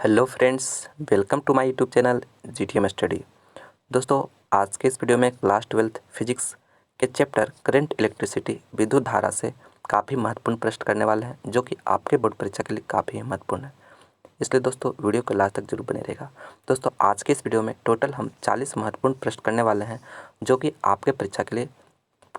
Hello friends, welcome to my YouTube channel GTM study. दोस्तों, आज के इस वीडियो में क्लास 12th फिजिक्स के चैप्टर करंट इलेक्ट्रिसिटी विद्युत धारा से काफ़ी महत्वपूर्ण प्रश्न करने वाले हैं, जो कि आपके बोर्ड परीक्षा के लिए काफ़ी महत्वपूर्ण है। इसलिए दोस्तों वीडियो को लास्ट तक जरूर बने रहेगा। दोस्तों, आज के इस वीडियो में टोटल हम 40 महत्वपूर्ण प्रश्न करने वाले हैं, जो कि आपके परीक्षा के लिए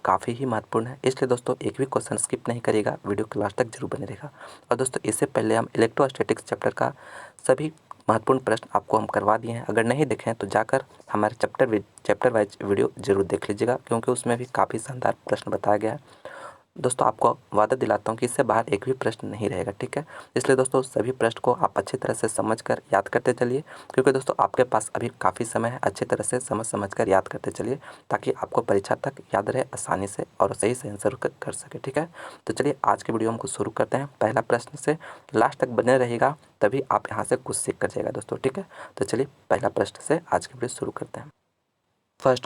काफ़ी ही महत्वपूर्ण है। इसलिए दोस्तों एक भी क्वेश्चन स्किप नहीं करिएगा, वीडियो के लास्ट तक जरूर बने रहेगा। और दोस्तों, इससे पहले हम इलेक्ट्रोस्टैटिक्स चैप्टर का सभी महत्वपूर्ण प्रश्न आपको हम करवा दिए हैं। अगर नहीं देखें तो जाकर हमारे चैप्टर वाइज वीडियो जरूर देख लीजिएगा, क्योंकि उसमें भी काफ़ी शानदार प्रश्न बताया गया है। दोस्तों, आपको वादा दिलाता हूँ कि इससे बाहर एक भी प्रश्न नहीं रहेगा, ठीक है। इसलिए दोस्तों सभी प्रश्न को आप अच्छी तरह से समझकर याद करते चलिए, क्योंकि दोस्तों आपके पास अभी काफ़ी समय है। अच्छी तरह से समझकर याद करते चलिए, ताकि आपको परीक्षा तक याद रहे आसानी से और सही से आंसर कर सके, ठीक है। तो चलिए आज के वीडियो हमको शुरू करते हैं। पहला प्रश्न से लास्ट तक बने रहेगा, तभी आप यहाँ से कुछ सीख कर जाएगा दोस्तों, ठीक है। तो चलिए पहला प्रश्न से आज की वीडियो शुरू करते हैं। फर्स्ट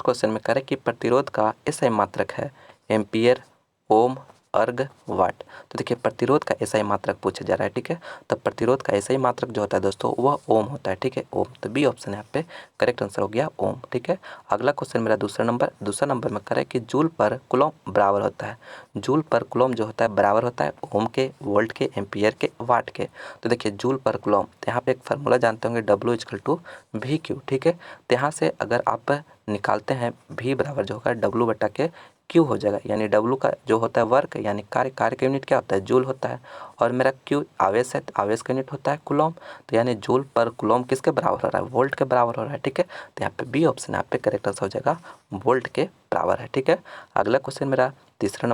क्वेश्चन में करें कि प्रतिरोध का एसआई मात्रक है एम्पियर, ओम, अर्ग, वाट। तो देखिए प्रतिरोध का एसआई मात्रक पूछा जा रहा है, ठीक है। तो प्रतिरोध का एसआई मात्रक जो होता है दोस्तों वह ओम होता है, ठीक है, ओम। तो बी ऑप्शन यहाँ पे करेक्ट आंसर हो गया ओम, ठीक है। अगला क्वेश्चन मेरा दूसरा नंबर में करें कि जूल पर कूलम बराबर होता है। जूल पर कूलम जो होता है बराबर होता है ओम के, वोल्ट के, एम्पियर के, वाट के। तो देखिए जूल पर कूलम, तो यहाँ पे एक फार्मूला जानते होंगे W=VQ, ठीक है। तो यहाँ से अगर आप निकालते हैं V बराबर जो होगा W/K Q हो जाएगा, यानी W का जो होता है वर्क यानी कार्य का यूनिट क्या होता है, जूल होता है। और मेरा Q आवेश है, तो आवेश का यूनिट होता है कूलम। तो यानी जूल पर कूलम किसके बराबर हो रहा है, वोल्ट के बराबर हो रहा है, ठीक है। तो यहाँ पे बी ऑप्शन यहाँ पे करेक्ट आंसर हो जाएगा वोल्ट के बराबर है, ठीक है। अगला क्वेश्चन मेरा तीसरा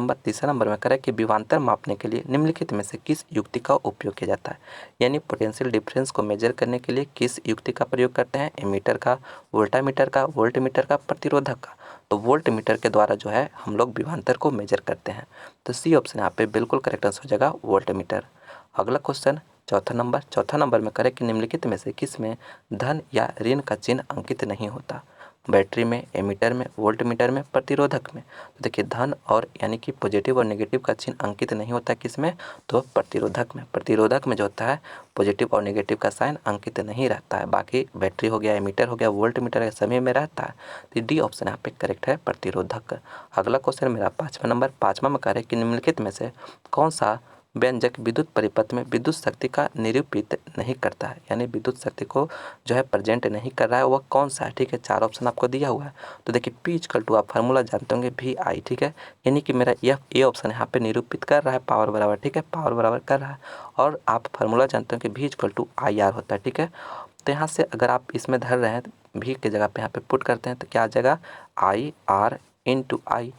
नंबर में करें कि विभवांतर मापने के लिए निम्नलिखित में से किस युक्ति का उपयोग किया जाता है। यानी पोटेंशियल डिफरेंस को मेजर करने के लिए किस युक्ति का प्रयोग करते हैं, एमीटर का, वोल्टामीटर का, वोल्टमीटर का, प्रतिरोधक का। तो वोल्टमीटर के द्वारा जो है हम लोग विभवांतर को मेजर करते हैं। तो सी ऑप्शन यहाँ पे बिल्कुल करेक्ट आंसर हो जाएगा वोल्टमीटर। अगला क्वेश्चन चौथा नंबर में करें कि निम्नलिखित में से किस में धन या ऋण का चिन्ह अंकित नहीं होता। बैटरी में, एमीटर में, वोल्टमीटर में, प्रतिरोधक में। तो देखिए धन और यानी कि पॉजिटिव और नेगेटिव का चिन्ह अंकित नहीं होता है किसमें, तो प्रतिरोधक में जो होता है पॉजिटिव और नेगेटिव का साइन अंकित नहीं रहता है। बाकी बैटरी हो गया, एमीटर हो गया, वोल्टमीटर है, सभी में रहता है। तो डी ऑप्शन यहाँ पे करेक्ट है प्रतिरोधक। अगला क्वेश्चन मेरा पाँचवा में करें कि निम्नलिखित में से कौन सा व्यंजक विद्युत परिपथ में विद्युत शक्ति का निरूपित नहीं करता है, यानी विद्युत शक्ति को जो है प्रेजेंट नहीं कर रहा है, वह कौन सा है, ठीक है। चार ऑप्शन आपको दिया हुआ है। तो देखिए P=2 आप फार्मूला जानते होंगे VI, ठीक है। यानी कि मेरा ये ऑप्शन यहाँ पे निरूपित कर रहा है पावर बराबर, ठीक है, पावर बराबर कर रहा है। और आप फार्मूला जानते हो कि V=IR होता है, ठीक है। तो यहाँ से अगर आप इसमें धर रहे हैं V की जगह पे यहाँ पे पुट करते हैं तो क्या आ जाएगा IR/I।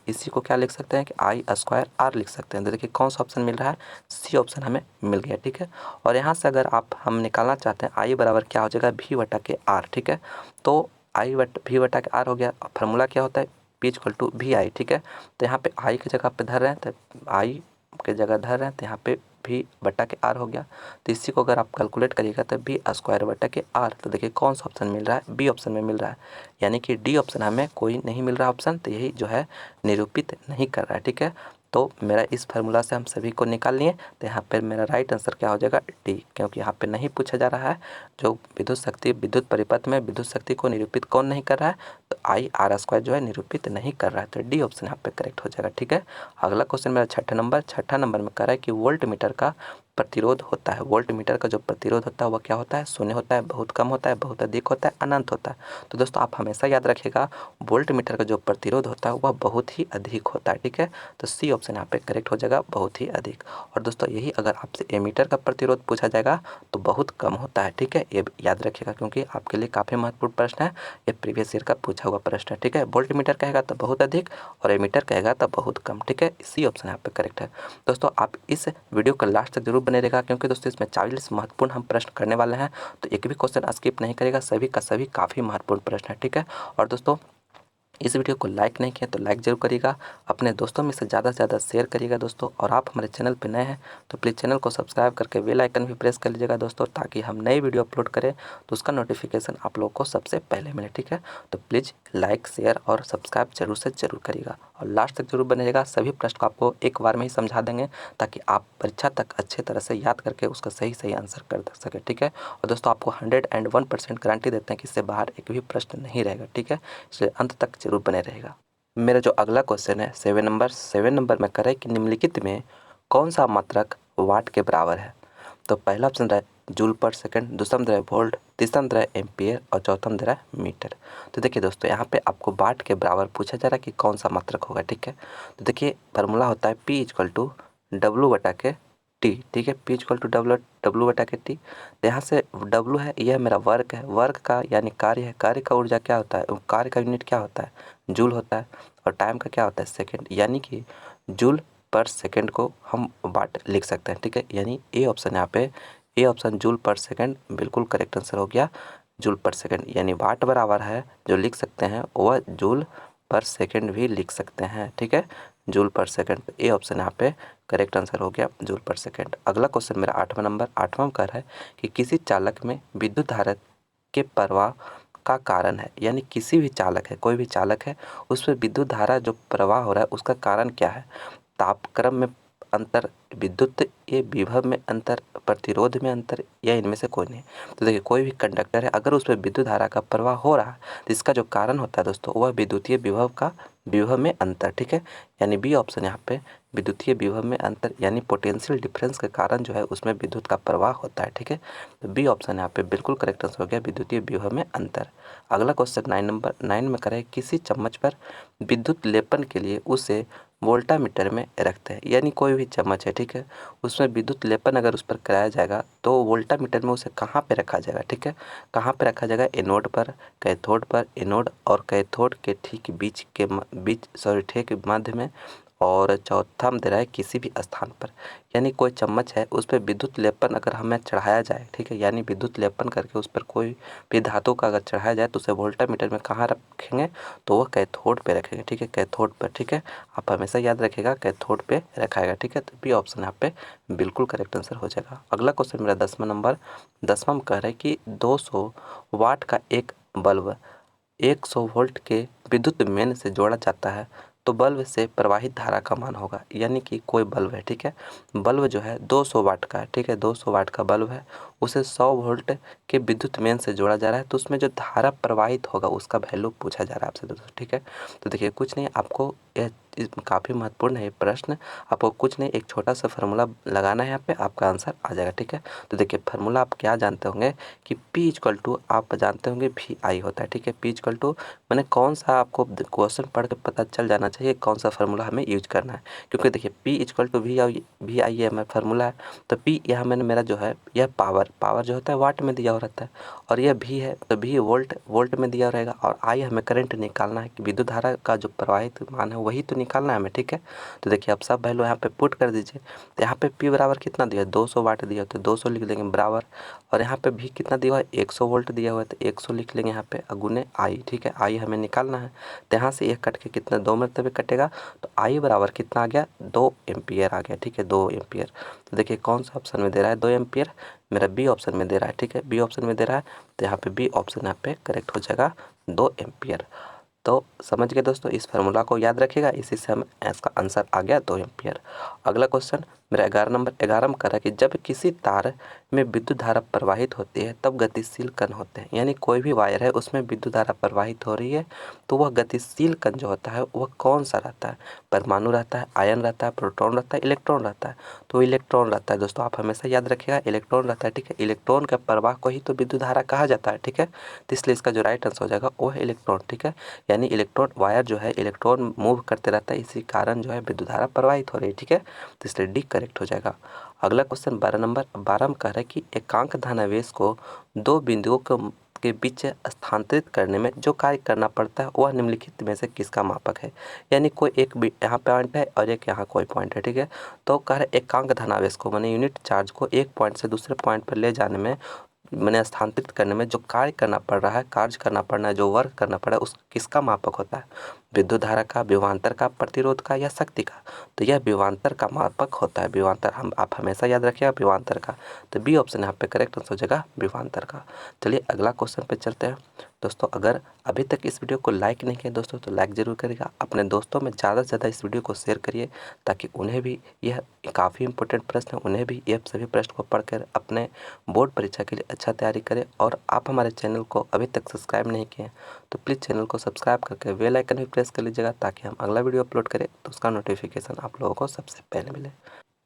इसी को क्या लिख सकते हैं कि I² R लिख सकते हैं। तो देखिए कौन सा ऑप्शन मिल रहा है, सी ऑप्शन हमें मिल गया, ठीक है। और यहाँ से अगर हम निकालना चाहते हैं I बराबर क्या हो जाएगा V/R, ठीक है। तो V/R हो गया। फार्मूला क्या होता है P=VI, ठीक है। तो यहाँ पे I की जगह पे धर रहे हैं तो I की जगह धर रहे हैं तो यहाँ पे V/R हो गया। तो इसी को अगर आप कैलकुलेट करिएगा तो V²/R। तो देखिए कौन सा ऑप्शन मिल रहा है, बी ऑप्शन में मिल रहा है। यानी कि डी ऑप्शन हमें कोई नहीं मिल रहा ऑप्शन, तो यही जो है निरूपित नहीं कर रहा है, ठीक है। तो मेरा इस फार्मूला से हम सभी को निकाल लिए, तो यहाँ पर मेरा राइट आंसर क्या हो जाएगा डी, क्योंकि यहाँ पे नहीं पूछा जा रहा है जो विद्युत परिपथ में विद्युत शक्ति को निरूपित कौन नहीं कर रहा है, तो IR² जो है निरूपित नहीं कर रहा है। तो डी ऑप्शन यहाँ पे करेक्ट हो जाएगा, ठीक है। अगला क्वेश्चन मेरा छठा नंबर में कह रहा है कि वोल्ट मीटर का प्रतिरोध होता है। वोल्ट मीटर का जो प्रतिरोध होता है वह क्या होता है, शून्य होता है, बहुत कम होता है, बहुत अधिक होता है, अनंत होता है। तो दोस्तों आप हमेशा याद रखिएगा वोल्ट मीटर का जो प्रतिरोध होता है वह बहुत ही अधिक होता है, ठीक है। तो सी ऑप्शन यहाँ पे करेक्ट हो जाएगा बहुत ही अधिक। और दोस्तों यही अगर आपसे एमीटर का प्रतिरोध पूछा जाएगा तो बहुत कम होता है, ठीक है। ये याद रखिएगा क्योंकि आपके लिए काफ़ी महत्वपूर्ण प्रश्न है, ये प्रीवियस ईयर का पूछा हुआ प्रश्न है, ठीक है। वोल्ट मीटर कहेगा तो बहुत अधिक और एमीटर कहेगा तो बहुत कम, ठीक है। सी ऑप्शन यहाँ पे करेक्ट है। दोस्तों आप इस वीडियो को लास्ट तक जरूर बने रहेगा, क्योंकि दोस्तों इसमें 40 महत्वपूर्ण हम प्रश्न करने वाले हैं। तो एक भी क्वेश्चन स्किप नहीं करेगा, सभी का सभी काफ़ी महत्वपूर्ण प्रश्न है, ठीक है। और दोस्तों इस वीडियो को लाइक नहीं किया तो लाइक ज़रूर करिएगा, अपने दोस्तों में से ज़्यादा शेयर करिएगा दोस्तों। और आप हमारे चैनल पर नए हैं तो प्लीज़ चैनल को सब्सक्राइब करके बेल आइकन भी प्रेस कर लीजिएगा दोस्तों, ताकि हम नई वीडियो अपलोड करें तो उसका नोटिफिकेशन आप लोगों को सबसे पहले मिले। ठीक है, तो प्लीज़ लाइक शेयर और सब्सक्राइब जरूर से ज़रूर करिएगा और लास्ट तक जरूर बनेगा। सभी प्रश्न को आपको एक बार में ही समझा देंगे ताकि आप परीक्षा तक अच्छे तरह से याद करके उसका सही आंसर कर सके। ठीक है, और दोस्तों आपको 101% गारंटी देते हैं कि इससे बाहर एक भी प्रश्न नहीं रहेगा। ठीक है, इसलिए अंत तक जरूर बने रहेगा। मेरा जो अगला क्वेश्चन है 7 नंबर में करें कि निम्नलिखित में कौन सा मात्रक वाट के बराबर है। तो पहला ऑप्शन रहा है जूल पर सेकंड, दूसरा में रहा है वोल्ट, तीसरा में रहा है एम्पियर और चौथा में रहा है मीटर। तो देखिए दोस्तों, यहाँ पे आपको वाट के बराबर पूछा जा रहा है कि कौन सा मात्रक होगा। ठीक है, तो देखिए फार्मूला होता है P इक्वल टू डब्लू बटा के टी। ठीक है, P इक्वल टू डब्लू बटा के टी। तो यहाँ से W है, यह मेरा वर्क है, वर्क का यानी कार्य है, कार्य का ऊर्जा क्या होता है, कार्य का यूनिट क्या होता है, जूल होता है। और टाइम का क्या होता है, सेकंड, यानी कि जूल पर सेकंड को हम वाट लिख सकते हैं। ठीक है, यानी ए ऑप्शन यहाँ पे, ए ऑप्शन जूल पर सेकंड बिल्कुल करेक्ट आंसर हो गया। जूल पर सेकंड यानी वाट बराबर है जो लिख सकते हैं वह जूल पर सेकंड भी लिख सकते हैं। ठीक है, जूल पर सेकंड, ए ऑप्शन यहाँ पे करेक्ट आंसर हो गया जूल पर सेकंड। अगला क्वेश्चन मेरा 8वां में कह रहा है कि किसी चालक में विद्युत धारा के प्रवाह का कारण है, यानी किसी भी चालक है, कोई भी चालक है, उस पर विद्युत धारा जो प्रवाह हो रहा है उसका कारण क्या है। तापक्रम में अंतर, विद्युत ये विभव में अंतर, प्रतिरोध में अंतर, या इनमें से कोई नहीं। तो देखिए कोई भी कंडक्टर है, अगर उस पर विद्युत धारा का प्रवाह हो रहा है तो इसका जो कारण होता है दोस्तों वह विद्युतीय विभव में अंतर। ठीक है, यानी बी ऑप्शन यहाँ पे विद्युतीय विभव में अंतर यानी पोटेंशियल डिफरेंस के कारण जो है उसमें विद्युत का प्रवाह होता है। ठीक है, तो बी ऑप्शन यहाँ पे बिल्कुल करेक्ट आंसर हो गया, विद्युतीय विभव में अंतर। अगला क्वेश्चन 9 में करें किसी चम्मच पर विद्युत लेपन के लिए उसे वोल्टामीटर में रखते हैं, यानी कोई भी चम्मच है, ठीक है, उसमें विद्युत लेपन अगर उस पर कराया जाएगा तो वोल्टामीटर में उसे कहाँ पे रखा जाएगा। ठीक है, कहाँ पे रखा जाएगा, एनोड पर, कैथोड पर, एनोड और कैथोड के ठीक ठीक मध्य में, और चौथा में दे रहा है किसी भी स्थान पर, यानी कोई चम्मच है उस पर विद्युत लेपन अगर हमें चढ़ाया जाए, ठीक है, यानी विद्युत लेपन करके उस पर कोई भी धातु का अगर चढ़ाया जाए तो उसे वोल्टामीटर में कहाँ रखेंगे, तो वह कैथोड पे रखेंगे। ठीक है, कैथोड पर। ठीक है, आप हमेशा याद रखिएगा कैथोड पे रखाएगा। ठीक है, तो बी ऑप्शन यहाँ पे बिल्कुल करेक्ट आंसर हो जाएगा। अगला क्वेश्चन मेरा 10वां में कह रहा है कि 200 वाट का एक बल्ब 100 वोल्ट के विद्युत मेन से जोड़ा जाता है तो बल्ब से प्रवाहित धारा का मान होगा, यानी कि कोई बल्ब है, ठीक है, बल्ब जो है 200 वाट का है, ठीक है, 200 वाट का बल्ब है, उसे 100 वोल्ट के विद्युत मेन से जोड़ा जा रहा है तो उसमें जो धारा प्रवाहित होगा उसका वैल्यू पूछा जा रहा है आपसे दोस्तों। ठीक है, तो देखिए कुछ नहीं, आपको यह काफ़ी महत्वपूर्ण है ये प्रश्न, आपको कुछ नहीं, एक छोटा सा फार्मूला लगाना है, यहाँ पे आपका आंसर आ जाएगा। ठीक है, तो देखिए फार्मूला आप क्या जानते होंगे कि P इक्वल टू आप जानते होंगे VI होता है। ठीक है, P इक्वल टू मैंने कौन सा, आपको क्वेश्चन पढ़ के पता चल जाना चाहिए कौन सा फार्मूला हमें यूज करना है, क्योंकि देखिए P इक्वल टू VI ये हमारा फार्मूला है। तो P यहाँ मैंने मेरा जो है यह पावर जो होता है वाट में दिया हुआ रहता है, और यह V है तो V वोल्ट में दिया रहेगा, और I हमें करंट निकालना है कि विद्युत धारा का जो प्रवाहित मान है वही तो निकालना है हमें। ठीक है, तो देखिए आप सब वैल्यू यहाँ पे पुट कर दीजिए। तो यहाँ पे P बराबर कितना दिया है, 200 वाट दिया, तो 200 लिख देंगे बराबर, और यहाँ पे V कितना दिया हुआ है, 100 वोल्ट दिया हुआ है, तो 100 लिख लेंगे यहाँ पे गुने I। ठीक है, I हमें निकालना है, तो यहाँ से एक कट के कितना 2 मरतबे कटेगा, तो I बराबर कितना आ गया, 2 एम्पियर आ गया। ठीक है, 2 एम्पियर। तो देखिए कौन सा ऑप्शन में दे रहा है 2 एम्पियर, मेरा बी ऑप्शन में दे रहा है। ठीक है, बी ऑप्शन में दे रहा है, तो यहाँ पे बी ऑप्शन यहाँ पे करेक्ट हो जाएगा 2 एम्पियर। तो समझ गए दोस्तों, इस फार्मूला को याद रखिएगा, इसी से हम इसका आंसर आ गया 2 एम्पियर। अगला क्वेश्चन मेरा 11 में कह रहा है कि जब किसी तार में विद्युत धारा प्रवाहित होती है तब गतिशील कण होते हैं, यानी कोई भी वायर है उसमें विद्युत धारा प्रवाहित हो रही है तो वह गतिशील कण जो होता है वह कौन सा रहता है, परमाणु रहता है, आयन रहता है, प्रोटॉन रहता है, इलेक्ट्रॉन रहता है। तो इलेक्ट्रॉन रहता है दोस्तों, आप हमेशा याद रखिएगा इलेक्ट्रॉन रहता है। ठीक है, इलेक्ट्रॉन का प्रवाह को ही तो विद्युत धारा कहा जाता है। ठीक है, तो इसलिए इसका जो राइट आंसर हो जाएगा वो है इलेक्ट्रॉन। ठीक है, यानी इलेक्ट्रॉन वायर जो है इलेक्ट्रॉन मूव करते रहता है, इसी कारण जो है विद्युत धारा प्रवाहित हो रही है। ठीक है, तो इसलिए डी करेक्ट हो जाएगा। अगला क्वेश्चन 12 में कह रहा है कि एकांक धनावेश को दो बिंदुओं के बीच स्थानांतरित करने में जो कार्य करना पड़ता है वह निम्नलिखित में से किसका मापक है, यानी कोई एक यहाँ पॉइंट है और एक यहाँ कोई पॉइंट है। ठीक है, तो कह रहे एकांक धनावेश को माने यूनिट चार्ज को एक पॉइंट से दूसरे पॉइंट पर ले जाने में मैंने स्थानांतरित करने में जो कार्य करना पड़ रहा है, कार्य करना पड़ना है, जो वर्क करना पड़ा है, उस किसका मापक होता है? विद्युत धारा का, विभवांतर का, प्रतिरोध का या शक्ति का? तो यह विभवांतर का मापक होता है। विभवांतर आप हमेशा याद रखिएगा विभवांतर का। तो बी ऑप्शन यहाँ पे करेक्ट आंसर हो जाएगा विभवांतर का। चलिए अगला क्वेश्चन पे चलते हैं दोस्तों। अगर अभी तक इस वीडियो को लाइक नहीं किया दोस्तों तो लाइक ज़रूर करिएगा। अपने दोस्तों में ज़्यादा से ज़्यादा इस वीडियो को शेयर करिए ताकि उन्हें भी यह काफ़ी इंपॉर्टेंट प्रश्न है, उन्हें भी यह सभी प्रश्न को पढ़कर अपने बोर्ड परीक्षा के लिए अच्छा तैयारी करें। और आप हमारे चैनल को अभी तक सब्सक्राइब नहीं किए हैं तो प्लीज़ चैनल को सब्सक्राइब करके बेल आइकन भी प्रेस कर लीजिएगा ताकि हम अगला वीडियो अपलोड करें तो उसका नोटिफिकेशन आप लोगों को सबसे पहले मिले।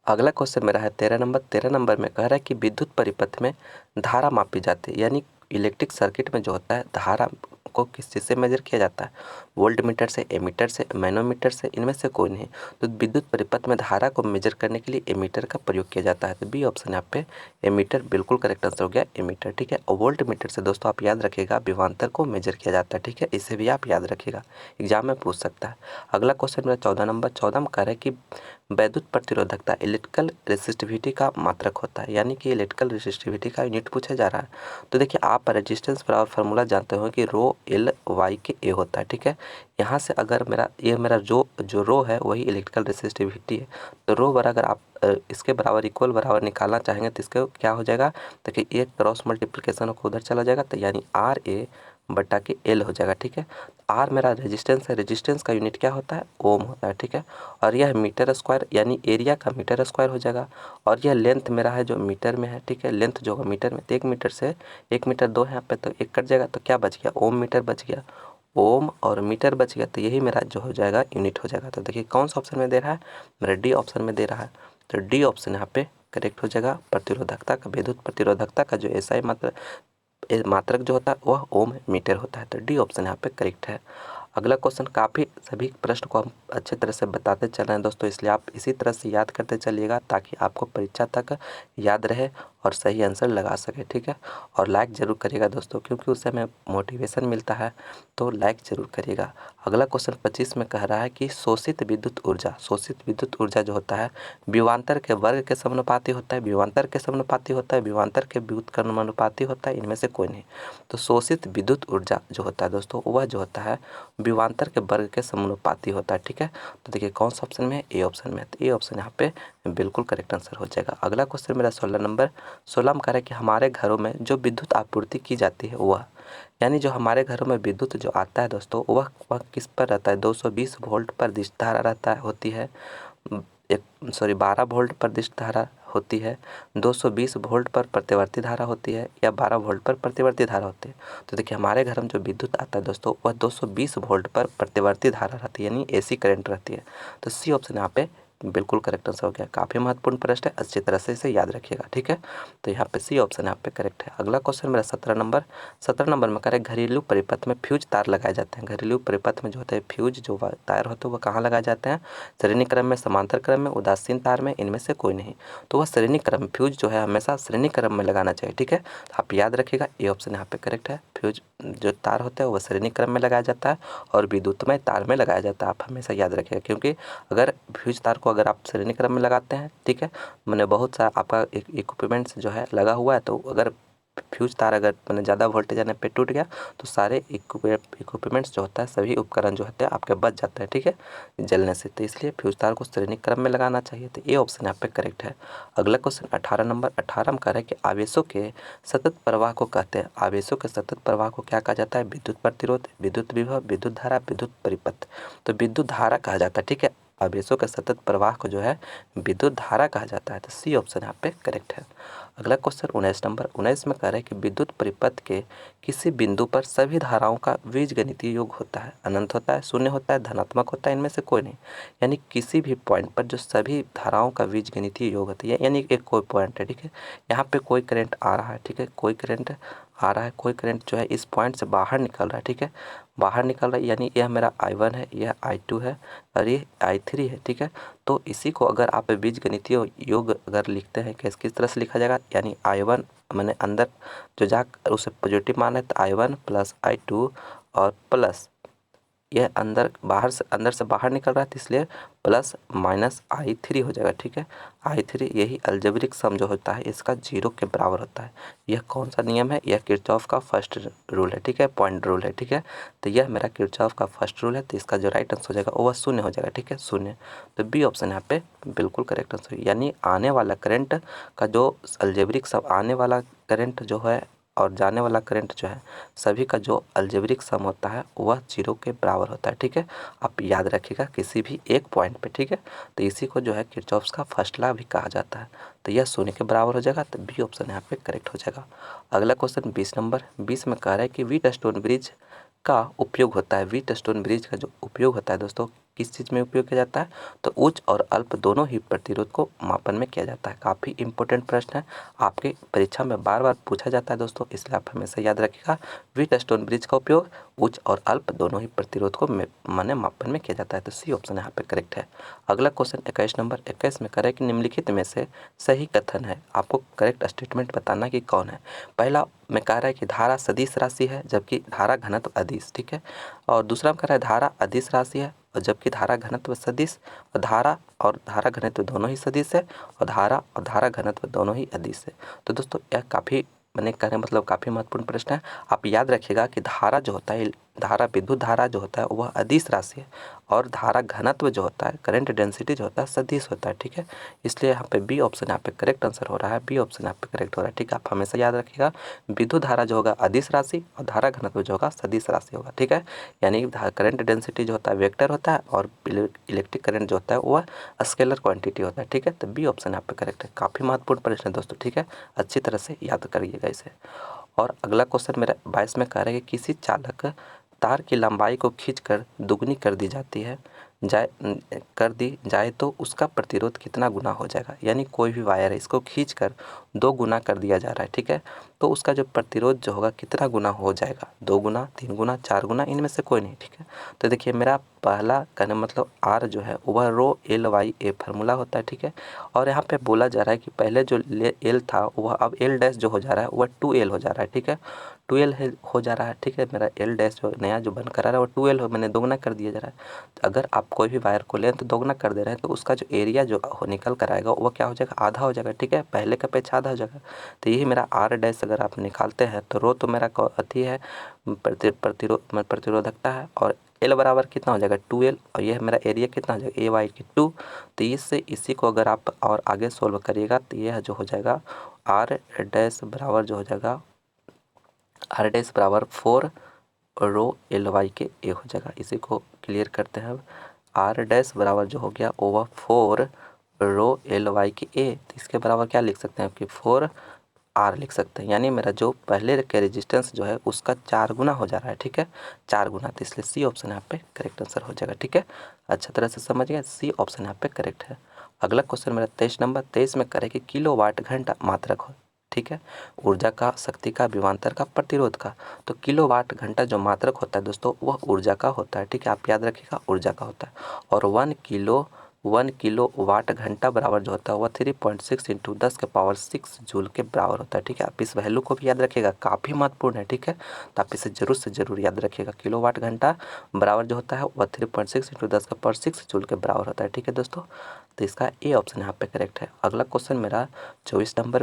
अगला क्वेश्चन मेरा है 13 नंबर। 13 नंबर में कह रहा है कि विद्युत परिपथ में धारा मापी जाती है, यानी इलेक्ट्रिक सर्किट में जो होता है धारा को किस चीज़ से मेजर किया जाता है? वोल्ट मीटर से, एमीटर से, मैनोमीटर से, इनमें से कोई नहीं। तो विद्युत परिपथ में धारा को मेजर करने के लिए एमीटर का प्रयोग किया जाता है। तो बी ऑप्शन यहाँ पे एमीटर बिल्कुल करेक्ट आंसर हो गया, एमीटर। ठीक है। और वोल्ट मीटर से दोस्तों आप याद रखिएगा विभवांतर को मेजर किया जाता है। ठीक है, इसे भी आप याद रखिएगा, एग्जाम में पूछ सकता है। अगला क्वेश्चन मेरा 14 नंबर। 14 में कह रहा है कि वैद्युत प्रतिरोधकता इलेक्ट्रिकल रेसिस्टिविटी का मात्रक होता है, यानी कि इलेक्ट्रिकल रेसिस्टिविटी का यूनिट पूछा जा रहा है। तो देखिए आप रेजिस्टेंस पर फार्मूला जानते हो कि रो एल वाई के ए होता है। ठीक है, यहाँ से अगर मेरा जो रो है वही इलेक्ट्रिकल रेसिस्टिविटी है। तो रो बराबर अगर आप इसके बराबर इक्वल बराबर निकालना चाहेंगे तो इसके क्या हो जाएगा? देखिए एक क्रॉस मल्टीप्लिकेशन होकर उधर चला जाएगा तो यानी आर ए बटा के एल हो जाएगा। ठीक है, आर मेरा रेजिस्टेंस है, रेजिस्टेंस का यूनिट क्या होता है? ओम होता है। ठीक है, और यह मीटर स्क्वायर यानी एरिया का मीटर स्क्वायर हो जाएगा। और यह लेंथ मेरा है जो मीटर में है। ठीक है, लेंथ जो होगा मीटर में, तो 1 मीटर से 1 मीटर 2 है यहाँ पे तो 1 कट जाएगा तो क्या बच गया? ओम मीटर बच गया। ओम और मीटर बच गया तो यही मेरा जो हो जाएगा यूनिट हो जाएगा। तो देखिए कौन सा ऑप्शन में दे रहा है? मेरा डी ऑप्शन में दे रहा है। तो डी ऑप्शन यहाँ पे करेक्ट हो जाएगा। प्रतिरोधकता का, विद्युत प्रतिरोधकता का जो एसआई मात्रक जो होता है वह ओम मीटर होता है। तो डी ऑप्शन यहाँ पे करेक्ट है। अगला क्वेश्चन, काफ़ी सभी प्रश्न को हम अच्छे तरह से बताते चल रहे हैं दोस्तों, इसलिए आप इसी तरह से याद करते चलिएगा ताकि आपको परीक्षा तक याद रहे और सही आंसर लगा सके। ठीक है, और लाइक ज़रूर करिएगा दोस्तों क्योंकि उससे हमें मोटिवेशन मिलता है, तो लाइक ज़रूर करिएगा। अगला क्वेश्चन 25 में कह रहा है कि शोषित विद्युत ऊर्जा जो होता है विभवांतर के वर्ग के समानुपाती होता है, विभवांतर के समानुपाती होता है, विभवांतर के व्युत्क्रमानुपाती होता है, इनमें से कोई नहीं। तो शोषित विद्युत ऊर्जा जो होता है दोस्तों वह जो होता है विभवांतर के वर्ग के समानुपाती होता है। ठीक है, तो देखिए कौन सा ऑप्शन में है? ए ऑप्शन में है। तो ए ऑप्शन यहाँ पे बिल्कुल करेक्ट आंसर हो जाएगा। अगला क्वेश्चन मेरा 16 नंबर। 16 में कह रहा है कि हमारे घरों में जो विद्युत आपूर्ति की जाती है वह, यानी जो हमारे घरों में विद्युत जो आता है दोस्तों वह किस पर रहता है? 220 वोल्ट पर धारा रहता है होती है, 12 वोल्ट पर धारा होती है, 220 वोल्ट पर प्रतिवर्ती धारा होती है, या 12 वोल्ट पर प्रतिवर्ती धारा होती है। तो देखिए हमारे घर में जो विद्युत आता है दोस्तों वह 220 वोल्ट पर प्रतिवर्ती धारा रहती है, यानी एसी करंट रहती है। तो सी ऑप्शन यहाँ पे बिल्कुल करेक्ट आंसर हो गया। काफ़ी महत्वपूर्ण प्रश्न है, अच्छी तरह से इसे याद रखिएगा। ठीक है, तो यहाँ पे सी ऑप्शन यहाँ पे करेक्ट है। अगला क्वेश्चन मेरा 17 नंबर। 17 नंबर में करें घरेलू परिपथ में फ्यूज तार लगाए जाते हैं। घरेलू परिपथ में जो होता है फ्यूज जो तार होते हैं वह कहाँ लगाए जाते हैं? श्रेणी क्रम में, समांतर क्रम में, उदासीन तार में, इनमें से कोई नहीं। तो वह श्रेणी क्रम, फ्यूज जो है हमेशा श्रेणी क्रम में लगाना चाहिए। ठीक है, तो आप याद रखिएगा ए ऑप्शन यहाँ पे करेक्ट है। फ्यूज जो तार होता है वह श्रेणी क्रम में लगाया जाता है और विद्युतमय तार में लगाया जाता है। आप हमेशा याद रखिएगा क्योंकि अगर फ्यूज तार को अगर आप श्रेणी क्रम में लगाते हैं, ठीक है, मैंने बहुत सा आपका इक्विपमेंट्स जो है लगा हुआ है, तो अगर फ्यूज तार अगर मैंने ज़्यादा वोल्टेज आने पे टूट गया तो सारे इक्विपमेंट्स जो होता है, सभी उपकरण जो होते हैं आपके बच जाते हैं। ठीक है, जलने से। तो इसलिए फ्यूज तार को श्रेणी क्रम में लगाना चाहिए। तो ये ऑप्शन यहाँ पे करेक्ट है। अगला क्वेश्चन 18 नंबर। 18 में कह रहा है कि आवेशों के सतत प्रवाह को कहते हैं। आवेशों के सतत प्रवाह को क्या कहा जाता है? विद्युत प्रतिरोध, विद्युत विभव, विद्युत धारा, विद्युत परिपथ। तो विद्युत धारा कहा जाता है। ठीक है, आवेशों के सतत प्रवाह को जो है विद्युत धारा कहा जाता है। तो सी ऑप्शन यहाँ पे करेक्ट है। अगला क्वेश्चन 19 नंबर। 19 में कह रहा है कि विद्युत परिपथ के किसी बिंदु पर सभी धाराओं का बीजगणितीय योग होता है, अनंत होता है, शून्य होता है, धनात्मक होता है, इनमें से कोई नहीं। यानी किसी भी पॉइंट पर जो सभी धाराओं का बीजगणितीय योग होता है, यानी एक कोई पॉइंट है। ठीक है, यहाँ पे कोई करंट आ रहा है। ठीक है, कोई करंट आ रहा है, कोई करंट जो है इस पॉइंट से बाहर निकल रहा है। ठीक है, बाहर निकल रहा है यानी यह मेरा I1 है, यह I2 है और ये I3 है। ठीक है, तो इसी को अगर आप बीजगणितीय योग अगर लिखते हैं किस तरह से लिखा जाएगा? यानी I1 मैंने अंदर जो जा उसे पॉजिटिव माना है तो I1 प्लस I2 और प्लस यह अंदर से बाहर निकल रहा है, तो इसलिए प्लस माइनस I3 हो जाएगा। ठीक है, I3 यही अलजेब्रिक सम जो होता है इसका 0 के बराबर होता है। यह कौन सा नियम है? यह किरचॉफ का फर्स्ट रूल है। ठीक है, पॉइंट रूल है। ठीक है, तो यह मेरा किरचॉफ का फर्स्ट रूल है, तो इसका जो राइट आंसर हो जाएगा वह 0 हो जाएगा। ठीक है, 0। तो बी ऑप्शन यहाँ पे बिल्कुल करेक्ट आंसर, यानी आने वाला करंट का जो अलजेब्रिक सम, आने वाला करंट जो है और जाने वाला करंट जो है, सभी का जो अलजेब्रिक सम होता है वह 0 के बराबर होता है। ठीक है, आप याद रखिएगा किसी भी एक पॉइंट पे। ठीक है, तो इसी को जो है किरचॉफ का फर्स्ट लॉ भी कहा जाता है। तो यह 0 के बराबर हो जाएगा, तो बी ऑप्शन यहाँ पे करेक्ट हो जाएगा। अगला क्वेश्चन 20 नंबर 20 में कह रहा है कि व्हीटस्टोन ब्रिज का उपयोग होता है। व्हीटस्टोन ब्रिज का जो उपयोग होता है दोस्तों, किस चीज़ में उपयोग किया जाता है? तो उच्च और अल्प दोनों ही प्रतिरोध को मापन में किया जाता है। काफ़ी इंपॉर्टेंट प्रश्न है, आपके परीक्षा में बार बार पूछा जाता है दोस्तों, इसलिए आप हमेशा याद रखिएगा। व्हीटस्टोन ब्रिज का उपयोग उच्च और अल्प दोनों ही प्रतिरोध को माने मापन में किया जाता है। तो सी ऑप्शन यहाँ पे करेक्ट है। अगला क्वेश्चन 21 नंबर 21 में करे कि निम्नलिखित में से सही कथन है, आपको करेक्ट स्टेटमेंट बताना कि कौन है। पहला में कह रहा है कि धारा सदिश राशि है जबकि धारा घनत्व अदिश। ठीक है, और दूसरा में कह रहा है धारा अदिश राशि है और जबकि धारा घनत्व सदिश, और धारा घनत्व दोनों ही सदिश है, और धारा घनत्व दोनों ही अदिश है। तो दोस्तों यह काफ़ी मैंने कहने मतलब काफ़ी महत्वपूर्ण प्रश्न है। आप याद रखिएगा कि धारा जो होता है, धारा विद्युत धारा जो होता है वह अदिश राशि है, और धारा घनत्व जो होता है, करंट डेंसिटी जो होता है, सदिश होता है। ठीक है, इसलिए यहाँ पे बी ऑप्शन यहाँ पे करेक्ट आंसर हो रहा है। बी ऑप्शन यहाँ पे करेक्ट हो रहा है। ठीक है, आप हमेशा याद रखिएगा विद्युत धारा जो होगा अदिश राशि और धारा घनत्व जो होगा सदिश राशि होगा। ठीक है, यानी करंट डेंसिटी जो होता है वेक्टर होता है और इलेक्ट्रिक करंट जो होता है वह स्केलर क्वांटिटी होता है। ठीक है, तो बी ऑप्शन यहाँ पे करेक्ट है। काफ़ी महत्वपूर्ण प्रश्न है दोस्तों। ठीक है, अच्छी तरह से याद करिएगा इसे। और अगला क्वेश्चन मेरा 22 में कह रहा है कि किसी चालक तार की लंबाई को खींचकर दुगनी कर दी जाए तो उसका प्रतिरोध कितना गुना हो जाएगा। यानी कोई भी वायर है, इसको खींचकर 2 गुना कर दिया जा रहा है। ठीक है, तो उसका जो प्रतिरोध जो होगा कितना गुना हो जाएगा, 2 गुना, 3 गुना, 4 गुना, इनमें से कोई नहीं। ठीक है, तो देखिए मेरा पहला कहने मतलब आर जो है वह रो एल वाई ए फार्मूला होता है। ठीक है, और यहाँ पे बोला जा रहा है कि पहले जो एल था वह अब एल डैश जो हो जा रहा है वह 2L हो जा रहा है। ठीक है, 2L हो जा रहा है। ठीक है, मेरा एल डैश जो नया जो बन कर आ रहा है वो 2L हो, मैंने दोगुना कर दिया जा रहा है। तो अगर आप कोई भी वायर को लें तो दोगुना कर दे रहे हैं, तो उसका जो एरिया जो निकल कर आएगा वह क्या हो जाएगा, आधा हो जाएगा। ठीक है, पहले का अपेक्षा आधा हो जाएगा। तो यही मेरा आर डैश अगर आप निकालते हैं तो रो तो मेरा अथी है प्रतिरोधकता है, और एल बराबर कितना हो जाएगा 2L, और यह मेरा एरिया कितना हो जाएगा ए वाई की 2। तो इससे इसी को अगर आप और आगे सोल्व करिएगा तो यह जो हो जाएगा आर डैश बराबर जो हो जाएगा आर डैश बराबर 4 रो एल वाई के ए हो जाएगा। इसी को क्लियर करते हैं। अब आर डैश बराबर जो हो गया ओवर 4 रो एल वाई के ए, तो इसके बराबर क्या लिख सकते हैं कि 4 आर लिख सकते हैं। यानी मेरा जो पहले के रेजिस्टेंस जो है उसका 4 गुना हो जा रहा है। ठीक है, 4 गुना, तो इसलिए सी ऑप्शन यहाँ पे करेक्ट आंसर हो जाएगा। ठीक है, अच्छा तरह से समझ गए, सी ऑप्शन यहाँ पे करेक्ट है। अगला क्वेश्चन मेरा 23 नंबर 23 में करे कि किलो वाट घंटा मात्रक हो। ठीक है, ऊर्जा का, शक्ति का, विभवांतर का, प्रतिरोध का। तो किलो वाट घंटा जो मात्रक होता है दोस्तों वह ऊर्जा का होता है। ठीक है, आप याद रखिएगा ऊर्जा का होता है। और 1 किलो वाट घंटा बराबर जो होता है वह 3.6 इंटू 10⁻6 जूल के बराबर होता है। ठीक है, आप इस वैल्यू को भी याद रखिएगा, काफ़ी महत्वपूर्ण है। ठीक है, तो आप इसे जरूर से जरूर याद रखिएगा। किलो वाट घंटा बराबर जो होता है वह 3.6 इंटू 10⁻6 जूल के बराबर होता है। ठीक है दोस्तों, तो इसका ए ऑप्शन यहाँ पे करेक्ट है। अगला क्वेश्चन मेरा 24 नंबर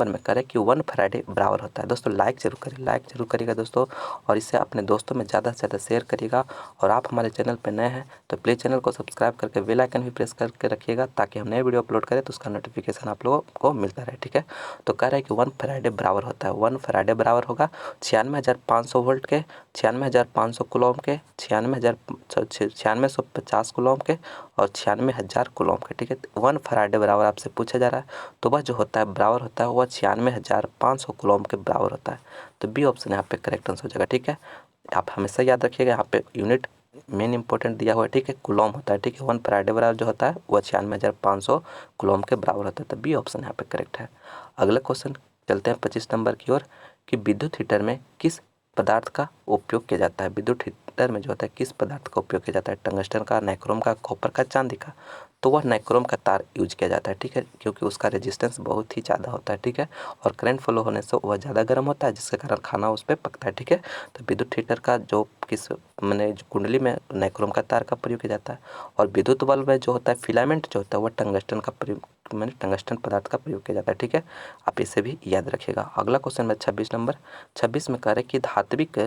में करे कि 1 फैराडे बराबर होता है। दोस्तों लाइक जरूर करिएगा दोस्तों, और इसे अपने दोस्तों में ज़्यादा से ज़्यादा शेयर करिएगा। और आप हमारे चैनल पर नए हैं तो प्लीज़ चैनल को सब्सक्राइब करके बेल आइकन भी प्रेस करके रखिएगा, ताकि हम नए वीडियो अपलोड करें तो उसका नोटिफिकेशन आप लोगों को मिलता रहे। ठीक है, तो कह रहा है कि 1 फैराडे बराबर होता है, 1 फैराडे बराबर होगा 96,500 वोल्ट के, 96,500 कूलम के, 9650 कूलम के, और 96,000 कूलम के। ठीक है, 1 फैराडे बराबर आपसे पूछा जा रहा है, तो वह जो होता है बराबर होता है वह 96,500 कूलम के बराबर होता है। तो बी ऑप्शन यहाँ पे करेक्ट आंसर हो जाएगा। ठीक है, आप हमेशा याद रखिएगा यहाँ पे यूनिट मेन इंपॉर्टेंट दिया हुआ है। ठीक है, कूलम होता है। ठीक है, 1 फैराडे बराबर जो होता है वह 96,500 कूलम के बराबर होता है। तो बी ऑप्शन यहाँ पे करेक्ट है। अगला क्वेश्चन चलते हैं 25 नंबर की ओर कि विद्युत हीटर में किस पदार्थ का उपयोग किया जाता है। रेजिस्टर में जो होता है किस पदार्थ का उपयोग किया जाता है, टंगस्टन का, नाइक्रोम का, कॉपर का, चांदी का, तो वह नाइक्रोम का तार यूज किया जाता है, ठीक है, क्योंकि उसका रेजिस्टेंस बहुत ही ज़्यादा होता है, ठीक है, और करंट फ्लो होने से वह ज़्यादा गर्म होता है, जिसके कारण खाना उस पर पकता है, ठीक है। तो विद्युत हीटर का जो किस मैंने जो कुंडली में नाइक्रोम का तार का प्रयोग किया जाता है, और विद्युत बल्ब में जो होता है फिलामेंट जो होता है वह टंगस्टन का प्रयोग मैंने टंगस्टन पदार्थ का प्रयोग किया जाता है, ठीक है। आप इसे भी याद रखिएगा। अगला क्वेश्चन में 26 नंबर 26 में कह रहे कि धात्विक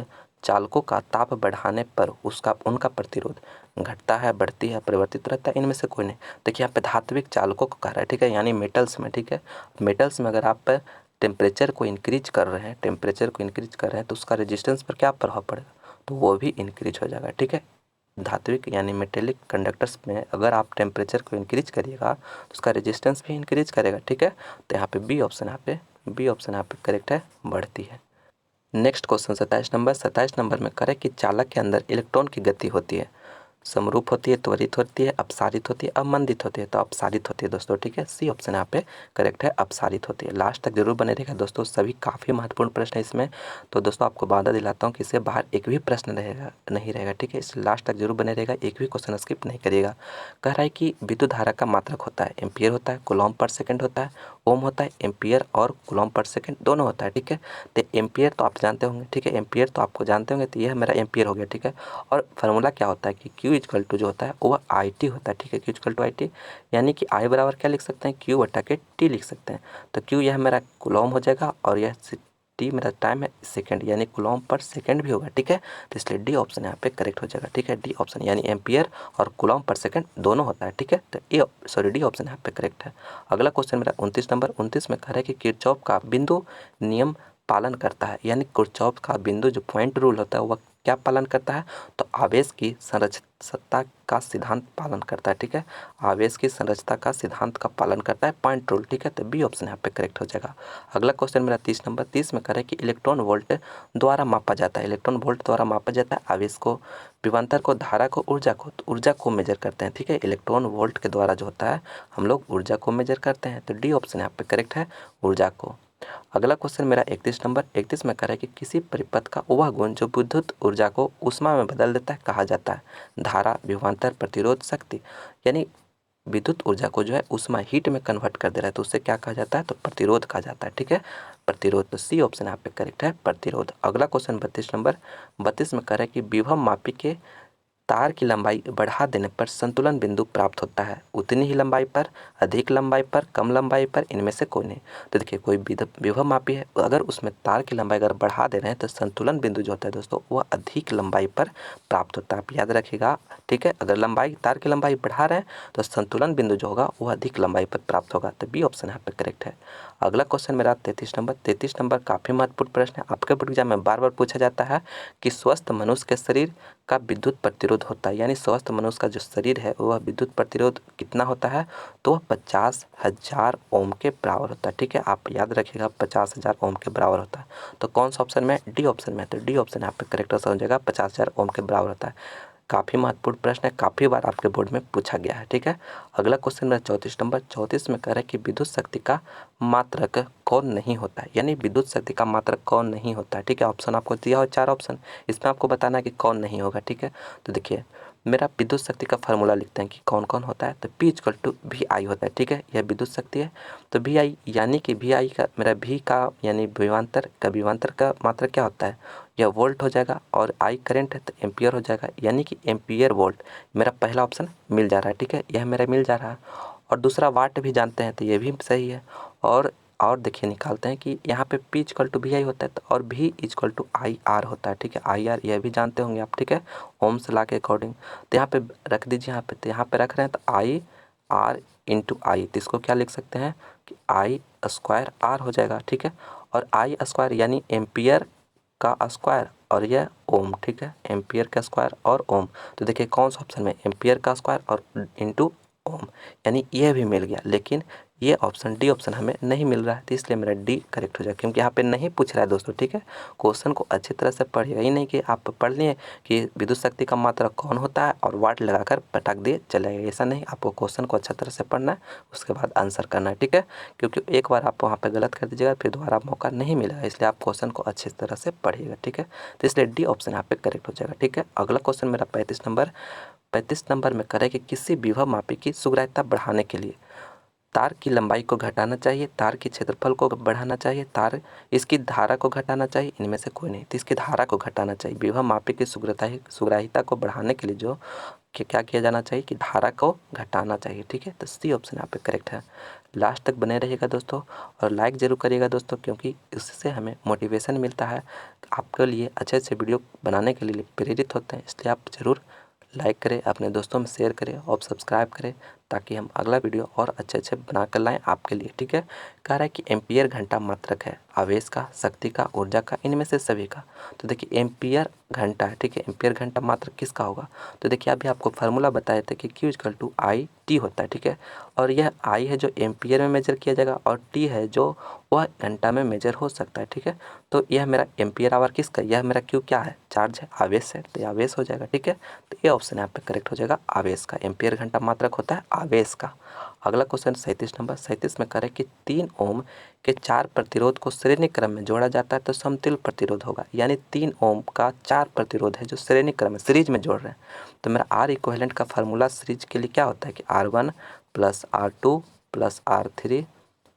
चालकों का ताप बढ़ाने पर उसका उनका प्रतिरोध घटता है, बढ़ती है, परिवर्तित रहता है, इनमें से कोई नहीं। देखिए यहाँ पे धात्विक चालकों को कह रहा है, ठीक है, यानी मेटल्स में, ठीक है। मेटल्स में अगर आप टेम्परेचर को इंक्रीज कर रहे हैं तो उसका रेजिस्टेंस पर क्या प्रभाव पड़ेगा, तो वो भी इंक्रीज हो जाएगा, ठीक है। धात्विक यानी मेटेलिक कंडक्टर्स में अगर आप टेम्परेचर को इंक्रीज करिएगा तो उसका रेजिस्टेंस भी इंक्रीज करेगा, ठीक है। तो यहाँ पे बी ऑप्शन यहाँ पे करेक्ट है, बढ़ती है। नेक्स्ट क्वेश्चन 27 नंबर में करें कि चालक के अंदर इलेक्ट्रॉन की गति होती है, समरूप होती है, त्वरित होती है, अपसारित होती है, अवमंदित होती है, तो अपसारित होती है दोस्तों, ठीक है। सी ऑप्शन यहाँ पे करेक्ट है, अपसारित होती है। लास्ट तक जरूर बने रहेगा दोस्तों, सभी काफ़ी महत्वपूर्ण प्रश्न है इसमें। तो दोस्तों आपको वादा दिलाता हूँ कि इससे बाहर एक भी प्रश्न नहीं रहेगा, ठीक है, इसलिए लास्ट तक जरूर बने रहेगा, एक भी क्वेश्चन स्किप नहीं करिएगा। कह रहा है कि विद्युत धारा का मात्रक होता है, एम्पियर होता है, कूलॉम पर सेकंड होता है, ओम होता है, एम्पियर और कूलॉम पर सेकंड दोनों होता है, ठीक है। तो एम्पियर तो आप जानते होंगे, ठीक है, एम्पियर तो आपको जानते होंगे, तो यह मेरा एम्पियर हो गया, ठीक है। और फार्मूला क्या होता है कि Q इक्वल टू जो होता है वह IT होता है, ठीक है, Q इक्वल टू IT, यानी कि I बराबर क्या लिख सकते हैं, Q बटा के T लिख सकते हैं। तो Q यह मेरा कूलॉम हो जाएगा और यह T मेरा टाइम है सेकंड, यानी कूलॉम पर सेकंड भी होगा, ठीक है। तो इसलिए डी ऑप्शन यहाँ पे करेक्ट हो जाएगा, ठीक है, डी ऑप्शन यानी एम्पियर और कूलॉम पर सेकंड दोनों होता है, ठीक है। तो डी ऑप्शन यहाँ पे करेक्ट है। अगला क्वेश्चन मेरा 29 नंबर 29 में कह रहा है कि किरचॉफ का बिंदु नियम पालन करता है, यानी किरचॉफ का बिंदु जो पॉइंट रूल होता है वह क्या पालन करता है, तो आवेश की संरक्षता का सिद्धांत पालन करता है, ठीक है, आवेश की संरक्षता का सिद्धांत का पालन करता है पॉइंट रूल, ठीक है। तो बी ऑप्शन यहाँ पे करेक्ट हो जाएगा। अगला क्वेश्चन मेरा 30 नंबर 30 में करे कि इलेक्ट्रॉन वोल्ट द्वारा मापा जाता है, इलेक्ट्रॉन वोल्ट द्वारा मापा जाता है आवेश को, विभवांतर को, धारा को, ऊर्जा को, तो ऊर्जा को मेजर करते हैं, ठीक है, इलेक्ट्रॉन वोल्ट के द्वारा जो होता है हम लोग ऊर्जा को मेजर करते हैं, तो डी ऑप्शन यहाँ पे करेक्ट है, ऊर्जा को। अगला क्वेश्चन मेरा 31 नंबर 31 में कह रहा है कि किसी परिपथ का वह गुण जो विद्युत ऊर्जा को ऊष्मा में बदल देता है कहा जाता है, धारा, विभवांतर, प्रतिरोध, शक्ति, यानी विद्युत ऊर्जा को जो है ऊष्मा हीट में कन्वर्ट कर दे रहा है तो उससे क्या कहा जाता है, तो प्रतिरोध कहा जाता है, ठीक है, प्रतिरोध। तो सी ऑप्शन यहाँ पे करेक्ट है, प्रतिरोध। अगला क्वेश्चन 32 नंबर 32 में कह रहा है कि विभव मापी के तार की लंबाई बढ़ा देने पर संतुलन बिंदु प्राप्त होता है, उतनी ही लंबाई पर, अधिक लंबाई पर, कम लंबाई पर, इनमें से कोई नहीं। तो देखिए कोई विभव मापी है, अगर उसमें तार की लंबाई अगर बढ़ा दे रहे हैं तो संतुलन बिंदु जो होता है दोस्तों वह अधिक लंबाई पर प्राप्त होता है, आप याद रखिएगा, ठीक है। अगर लंबाई तार की लंबाई बढ़ा रहे हैं तो संतुलन बिंदु जो होगा वह अधिक लंबाई पर प्राप्त होगा, तो बी ऑप्शन यहाँ पर करेक्ट है। अगला क्वेश्चन मेरा 33 नंबर काफ़ी महत्वपूर्ण प्रश्न है, आपके बोर्ड एग्जाम में बार बार पूछा जाता है कि स्वस्थ मनुष्य के शरीर का विद्युत प्रतिरोध होता है, यानी स्वस्थ मनुष्य का जो शरीर है वह विद्युत प्रतिरोध कितना होता है, तो 50,000 ओम के बराबर होता है, ठीक है, आप याद रखिएगा 50,000 ओम के बराबर होता है। तो कौन सा ऑप्शन में, डी ऑप्शन में, तो डी ऑप्शन यहाँ पे करेक्ट आंसर हो जाएगा, 50,000 ओम के बराबर होता है। काफ़ी महत्वपूर्ण प्रश्न है, काफ़ी बार आपके बोर्ड में पूछा गया है, ठीक है। अगला क्वेश्चन मेरा 34 नंबर 34 में कह रहा है कि विद्युत शक्ति का मात्रक कौन नहीं होता है, यानी विद्युत शक्ति का मात्रक कौन नहीं होता है, ठीक है। ऑप्शन आपको दिया हो 4 ऑप्शन, इसमें आपको बताना है कि कौन नहीं होगा, ठीक है। तो देखिए मेरा विद्युत शक्ति का फार्मूला लिखते हैं कि कौन कौन होता है, तो P equal to V I होता है, ठीक है, यह विद्युत शक्ति है। तो वी आई यानी कि वी आई का मेरा V का यानी विभवांतर का मात्रक क्या होता है, यह वोल्ट हो जाएगा, और आई करंट है तो एम्पियर हो जाएगा, यानी कि एम्पियर वोल्ट, मेरा पहला ऑप्शन मिल जा रहा है, ठीक है, यह मेरा मिल जा रहा है। और दूसरा वाट भी जानते हैं तो ये भी सही है। और देखिए निकालते हैं कि यहाँ पे P equal to V I होता है, तो और V equal to I R होता है, ठीक है, आई आर यह भी जानते होंगे आप, ठीक है, ओम्स लॉ के अकॉर्डिंग। तो यहाँ पे रख दीजिए, यहाँ पे तो यहाँ पे रख रहे हैं तो आई आर इंटू आई, तो इसको क्या लिख सकते हैं कि आई स्क्वायर आर हो जाएगा, ठीक है, और आई स्क्वायर यानी एम्पियर का स्क्वायर और यह ओम, ठीक है, एम्पियर का स्क्वायर और ओम। तो देखिए कौन सा ऑप्शन में, एम्पियर का स्क्वायर और इंटू ओम, यानी यह भी मिल गया, लेकिन ये ऑप्शन डी ऑप्शन हमें नहीं मिल रहा है, तो इसलिए मेरा डी करेक्ट हो जाएगा, क्योंकि यहाँ पे नहीं पूछ रहा है दोस्तों। ठीक है, क्वेश्चन को अच्छी तरह से पढ़िएगा, ही नहीं कि आप पढ़ लिए कि विद्युत शक्ति का मात्रक कौन होता है और वाट लगाकर पटक दिए चले गए, ऐसा नहीं। आपको क्वेश्चन को अच्छा तरह से पढ़ना है, उसके बाद आंसर करना है। ठीक है, क्योंकि एक बार आप वहाँ पे गलत कर दीजिएगा फिर दोबारा मौका नहीं मिलेगा, इसलिए आप क्वेश्चन को अच्छी तरह से पढ़िएगा। ठीक है, तो इसलिए डी ऑप्शन यहाँ पे करेक्ट हो जाएगा। ठीक है, अगला क्वेश्चन मेरा 35 नंबर में करें कि किसी विभव मापी की सुग्राह्यता बढ़ाने के लिए तार की लंबाई को घटाना चाहिए, तार के क्षेत्रफल को बढ़ाना चाहिए, तार इसकी धारा को घटाना चाहिए, इनमें से कोई नहीं, तो इसकी धारा को घटाना चाहिए। विभव मापी की सुग्राह्यता को बढ़ाने के लिए जो कि क्या किया जाना चाहिए कि धारा को घटाना चाहिए। ठीक है, तो सी ऑप्शन यहाँ पे करेक्ट है। लास्ट तक बने रहिएगा दोस्तों, और लाइक ज़रूर करिएगा दोस्तों, क्योंकि इससे हमें मोटिवेशन मिलता है, आपके लिए अच्छे अच्छे वीडियो बनाने के लिए प्रेरित होते हैं, इसलिए आप ज़रूर लाइक करें, अपने दोस्तों में शेयर करें और सब्सक्राइब करें, ताकि हम अगला वीडियो और अच्छे अच्छे बना कर लाएँ आपके लिए। ठीक है, कह रहा है कि एम्पियर घंटा मात्रक है आवेश का, शक्ति का, ऊर्जा का, इनमें से सभी का। तो देखिए एम्पियर घंटा है। ठीक है, एम्पियर घंटा मात्रक किसका होगा, तो देखिए अभी आपको फार्मूला बताए थे कि Q=I/T होता है। ठीक है, और यह I है जो एम्पियर में मेजर किया जाएगा, और T है जो वह घंटा में मेजर हो सकता है। ठीक है, तो यह मेरा एम्पियर आवर किसका, यह मेरा Q क्या है, चार्ज है, आवेश है, तो ये आवेश हो जाएगा। ठीक है, तो ये ऑप्शन यहाँ पे करेक्ट हो जाएगा, आवेश का। एम्पियर घंटा मात्रक होता है आवेश का। अगला क्वेश्चन 37 में करें कि 3 ओम के 4 प्रतिरोध को श्रेणी क्रम में जोड़ा जाता है तो समतुल्य प्रतिरोध होगा, यानी 3 ओम का 4 प्रतिरोध है जो श्रेणी क्रम में सीरीज में जोड़ रहे हैं, तो मेरा आर इक्विवेलेंट का फार्मूला सीरीज के लिए क्या होता है कि R1 + R2 + R3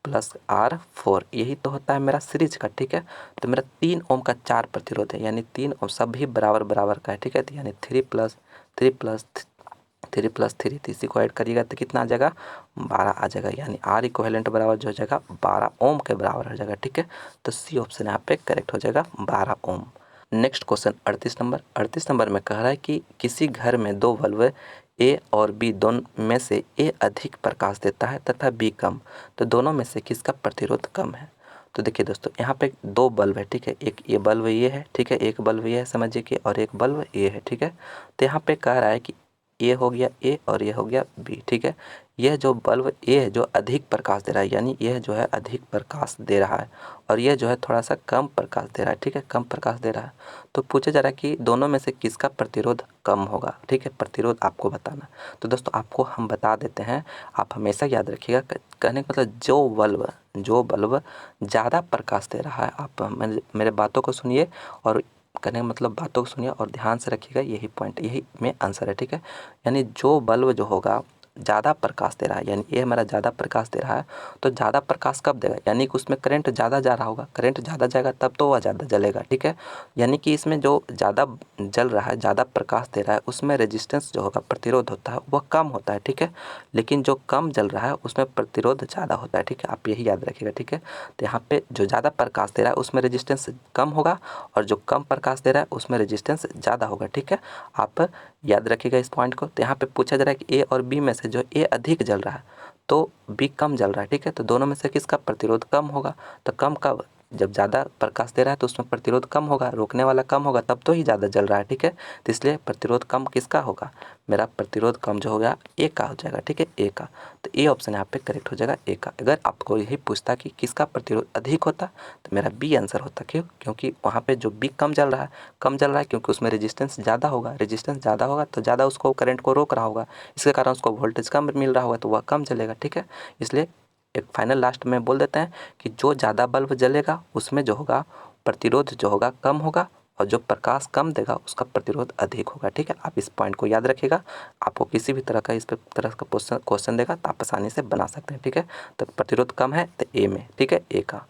+ R4, यही तो होता है मेरा सीरीज का। ठीक है, तो मेरा 3 ओम का 4 प्रतिरोध है, यानी 3 ओम सभी बराबर बराबर का है। ठीक है, तो यानी 3 + 3 + 3 + 3, तो इसी को ऐड करिएगा तो कितना आ जाएगा, 12 आ जाएगा, यानी आर इक्विवेलेंट बराबर जो हो जाएगा 12 ओम के बराबर हो जाएगा। ठीक है, तो सी ऑप्शन यहाँ पे करेक्ट हो जाएगा, 12 ओम। नेक्स्ट क्वेश्चन 38 नंबर में कह रहा है कि किसी घर में 2 बल्ब ए और बी दोनों में से ए अधिक प्रकाश देता है तथा बी कम, तो दोनों में से किसका प्रतिरोध कम है। तो देखिए दोस्तों, यहाँ पे 2 बल्ब है। ठीक है, एक ये बल्ब ये है, ठीक है, एक बल्ब ये है समझिए कि, और एक बल्ब ये है। ठीक है, तो यहाँ पे कह रहा है कि ये हो गया ए और ये हो गया बी। ठीक है, यह जो बल्ब ए है जो अधिक प्रकाश दे रहा है, यानी यह जो है अधिक प्रकाश दे रहा है, और यह जो है थोड़ा सा कम प्रकाश दे रहा है। ठीक है, कम प्रकाश दे रहा है, तो पूछा जा रहा है कि दोनों में से किसका प्रतिरोध कम होगा। ठीक है, प्रतिरोध आपको बताना। तो दोस्तों आपको हम बता देते हैं, आप हमेशा याद रखिएगा, कहने का मतलब जो बल्ब ज़्यादा प्रकाश दे रहा है, आप मेरे बातों को सुनिए, और कहने का मतलब बातों को सुनिए और ध्यान से रखिएगा, यही पॉइंट, यही में आंसर है। ठीक है, यानी जो बल्ब जो होगा ज़्यादा प्रकाश दे रहा है, यानी ये हमारा ज़्यादा प्रकाश दे रहा है, तो ज़्यादा प्रकाश कब देगा, यानी कि उसमें करंट ज़्यादा जा रहा होगा, करंट ज़्यादा जाएगा तब तो वह ज़्यादा जलेगा। ठीक है, यानी कि इसमें जो ज़्यादा जल रहा है, ज़्यादा प्रकाश दे रहा है, उसमें रेजिस्टेंस जो होगा, प्रतिरोध होता है, वह कम होता है। ठीक है, लेकिन जो कम जल रहा है उसमें प्रतिरोध ज़्यादा होता है। ठीक है, आप यही याद रखिएगा। ठीक है, तो यहाँ पे जो ज़्यादा प्रकाश दे रहा है उसमें रेजिस्टेंस कम होगा, और जो कम प्रकाश दे रहा है उसमें रेजिस्टेंस ज़्यादा होगा। ठीक है, आप याद रखिएगा इस पॉइंट को। तो यहाँ पे पूछा जा रहा है कि ए और बी में से जो ए अधिक जल रहा है तो बी कम जल रहा है। ठीक है, तो दोनों में से किसका प्रतिरोध कम होगा, तो कम कब, जब ज़्यादा प्रकाश दे रहा है तो उसमें प्रतिरोध कम होगा, रोकने वाला कम होगा, तब तो ही ज़्यादा जल रहा है। ठीक है, तो इसलिए प्रतिरोध कम किसका होगा, मेरा प्रतिरोध कम जो होगा ए का हो जाएगा। ठीक है, ए का, तो ए ऑप्शन यहाँ पे करेक्ट हो जाएगा, ए का। अगर आपको यही पूछता कि किसका प्रतिरोध अधिक होता तो मेरा बी आंसर होता। क्यों, क्योंकि वहाँ पे जो बी कम जल रहा है क्योंकि उसमें रेजिस्टेंस ज़्यादा होगा, रेजिस्टेंस ज़्यादा होगा तो ज़्यादा उसको करंट को रोक रहा होगा, इसके कारण उसको वोल्टेज कम मिल रहा होगा, तो वह कम जलेगा। ठीक है, इसलिए एक फाइनल लास्ट में बोल देते हैं कि जो ज़्यादा बल्ब जलेगा उसमें जो होगा प्रतिरोध जो होगा कम होगा, और जो प्रकाश कम देगा उसका प्रतिरोध अधिक होगा। ठीक है, आप इस पॉइंट को याद रखिएगा, आपको किसी भी तरह का इस तरह का क्वेश्चन देगा तो आप आसानी से बना सकते हैं। ठीक है, तो प्रतिरोध कम है तो ए में। ठीक है, ए का।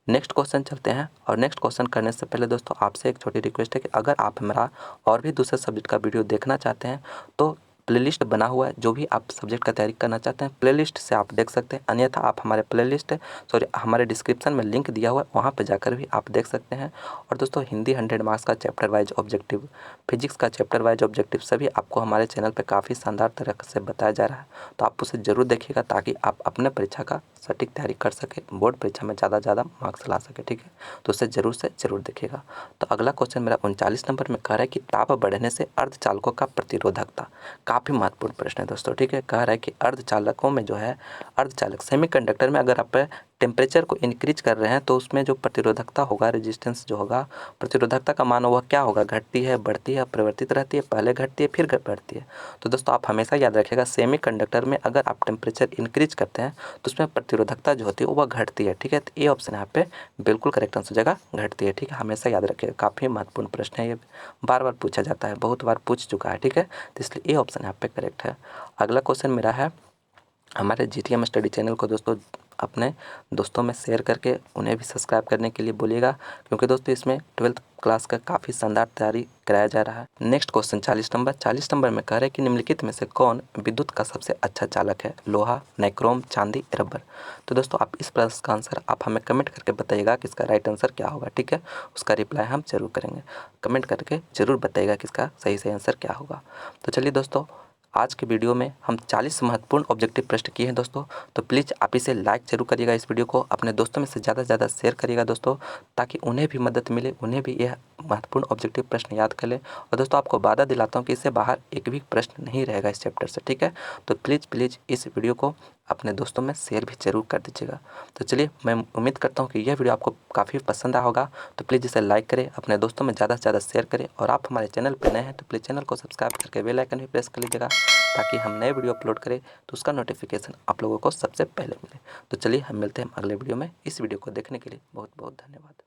नेक्स्ट क्वेश्चन चलते हैं, और नेक्स्ट क्वेश्चन करने से पहले दोस्तों आपसे एक छोटी रिक्वेस्ट है कि अगर आप हमारा और भी दूसरे सब्जेक्ट का वीडियो देखना चाहते हैं तो प्लेलिस्ट बना हुआ है, जो भी आप सब्जेक्ट का तैयारी करना चाहते हैं प्लेलिस्ट से आप देख सकते हैं, अन्यथा आप हमारे डिस्क्रिप्शन में लिंक दिया हुआ है, वहाँ पर जाकर भी आप देख सकते हैं। और दोस्तों हिंदी 100 मार्क्स का चैप्टर वाइज ऑब्जेक्टिव, फिजिक्स का चैप्टर वाइज ऑब्जेक्टिव सभी आपको हमारे चैनल पर काफ़ी शानदार तरह से बताया जा रहा है, तो आप उसे ज़रूर देखिएगा ताकि आप अपने परीक्षा का सटीक तैयारी कर सके, बोर्ड परीक्षा में ज़्यादा मार्क्स ला सके। ठीक है, तो उसे ज़रूर से ज़रूर देखिएगा। तो अगला क्वेश्चन मेरा 39 नंबर में कह रहा है कि ताप बढ़ने से अर्धचालकों का प्रतिरोधकता। काफ़ी महत्वपूर्ण प्रश्न है दोस्तों। ठीक है, कह रहा है कि अर्धचालकों में जो है, अर्धचालक सेमीकंडक्टर में अगर आप टेम्परेचर को इंक्रीज कर रहे हैं तो उसमें जो प्रतिरोधकता होगा, रेजिस्टेंस जो होगा, प्रतिरोधकता का मान वह क्या होगा, घटती है, बढ़ती है, परिवर्तित रहती है, पहले घटती है फिर बढ़ती है। तो दोस्तों आप हमेशा याद रखिएगा, सेमीकंडक्टर में अगर आप टेम्परेचर इंक्रीज करते हैं तो उसमें प्रतिरोधकता जो होती है वह घटती है। ठीक है, तो ये ऑप्शन यहाँ पे बिल्कुल करेक्ट आंसर हो जाएगा, घटती है। ठीक है, हमेशा याद रखिएगा, काफ़ी महत्वपूर्ण प्रश्न है, ये बार बार पूछा जाता है, बहुत बार पूछ चुका है। ठीक है, तो इसलिए ये ऑप्शन यहाँ पे करेक्ट है। अगला क्वेश्चन मेरा है, हमारे जीटीएम स्टडी चैनल को दोस्तों अपने दोस्तों में शेयर करके उन्हें भी सब्सक्राइब करने के लिए बोलिएगा, क्योंकि दोस्तों इसमें 12th क्लास का काफ़ी शानदार तैयारी कराया जा रहा है। नेक्स्ट क्वेश्चन 40 नंबर में कह रहे हैं कि निम्नलिखित में से कौन विद्युत का सबसे अच्छा चालक है, लोहा, नाइक्रोम, चांदी, रबर। तो दोस्तों आप इस प्रश्न का आंसर आप हमें कमेंट करके बताइएगा कि इसका राइट आंसर क्या होगा। ठीक है, उसका रिप्लाई हम जरूर करेंगे, कमेंट करके जरूर बताइएगा कि इसका सही आंसर क्या होगा। तो चलिए दोस्तों, आज के वीडियो में हम 40 महत्वपूर्ण ऑब्जेक्टिव प्रश्न किए हैं दोस्तों। तो प्लीज़ आप इसे लाइक जरूर करिएगा, इस वीडियो को अपने दोस्तों में से ज़्यादा से ज़्यादा शेयर करिएगा दोस्तों, ताकि उन्हें भी मदद मिले, उन्हें भी यह महत्वपूर्ण ऑब्जेक्टिव प्रश्न याद कर लें। और दोस्तों आपको वादा दिलाता हूँ कि इससे बाहर एक भी प्रश्न नहीं रहेगा इस चैप्टर से। ठीक है, तो प्लीज़ इस वीडियो को अपने दोस्तों में शेयर भी जरूर कर दीजिएगा। तो चलिए, मैं उम्मीद करता हूँ कि यह वीडियो आपको काफ़ी पसंद आया होगा। तो प्लीज़ इसे लाइक करें, अपने दोस्तों में ज़्यादा से ज़्यादा शेयर करें, और आप हमारे चैनल पर नए हैं तो प्लीज़ चैनल को सब्सक्राइब करके बेल आइकन भी प्रेस कर लीजिएगा, ताकि हम नए वीडियो अपलोड करें तो उसका नोटिफिकेशन आप लोगों को सबसे पहले मिले। तो चलिए हम मिलते हैं अगले वीडियो में। इस वीडियो को देखने के लिए बहुत बहुत धन्यवाद।